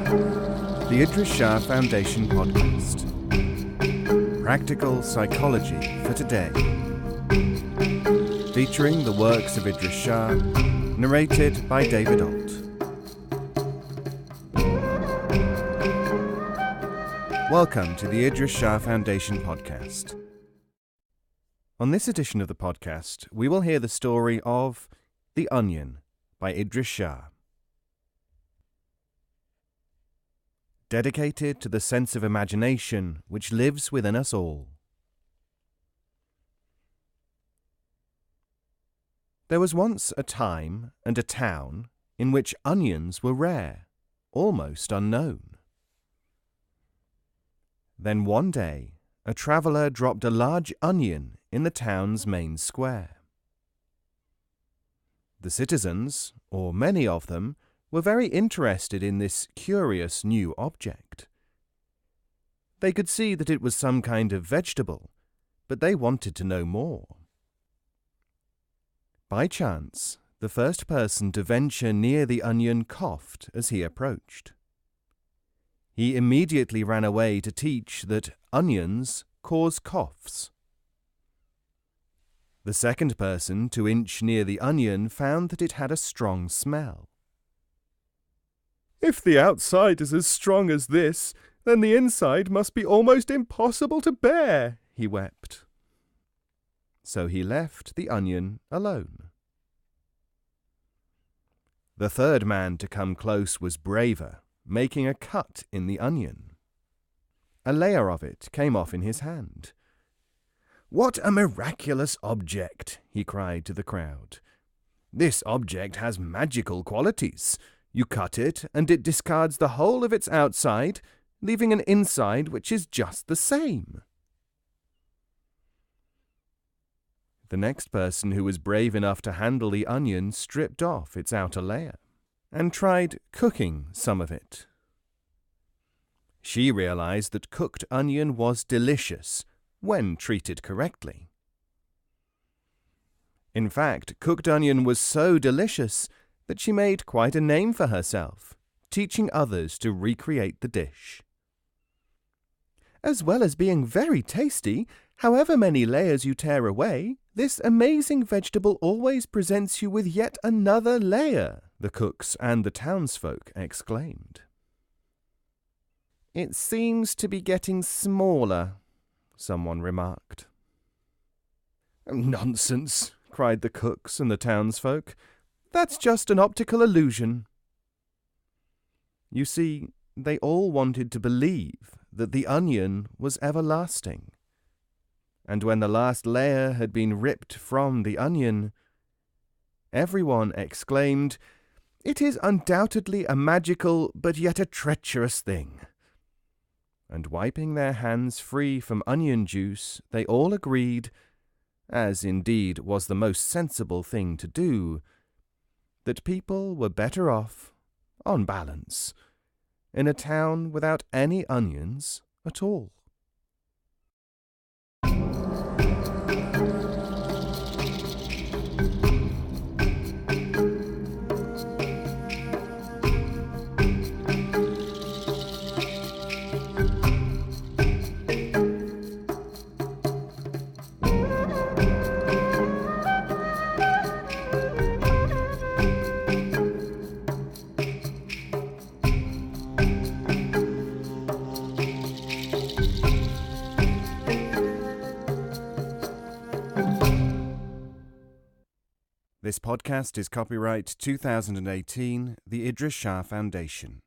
The Idries Shah Foundation podcast. Practical psychology for today. Featuring the works of Idries Shah, narrated by David Ault. Welcome to the Idries Shah Foundation podcast. On this edition of the podcast, we will hear the story of The Onion by Idries Shah. Dedicated to the sense of imagination which lives within us all. There was once a time and a town in which onions were rare, almost unknown. Then one day, a traveller dropped a large onion in the town's main square. The citizens, or many of them, were very interested in this curious new object. They could see that it was some kind of vegetable, but they wanted to know more. By chance, the first person to venture near the onion coughed as he approached. He immediately ran away to teach that onions cause coughs. The second person to inch near the onion found that it had a strong smell. "If the outside is as strong as this, then the inside must be almost impossible to bear," he wept. So he left the onion alone. The third man to come close was braver, making a cut in the onion. A layer of it came off in his hand. "What a miraculous object!" he cried to the crowd. "This object has magical qualities. You cut it, and it discards the whole of its outside, leaving an inside which is just the same." The next person who was brave enough to handle the onion stripped off its outer layer and tried cooking some of it. She realized that cooked onion was delicious when treated correctly. In fact, cooked onion was so delicious that she made quite a name for herself, teaching others to recreate the dish. As well as being very tasty, however many layers you tear away, this amazing vegetable always presents you with yet another layer, the cooks and the townsfolk exclaimed. "It seems to be getting smaller," someone remarked. "Nonsense," cried the cooks and the townsfolk. "That's just an optical illusion." You see, they all wanted to believe that the onion was everlasting. And when the last layer had been ripped from the onion, everyone exclaimed, "It is undoubtedly a magical but yet a treacherous thing." And wiping their hands free from onion juice, they all agreed, as indeed was the most sensible thing to do, that people were better off, on balance, in a town without any onions at all. This podcast is copyright 2018, the Idries Shah Foundation.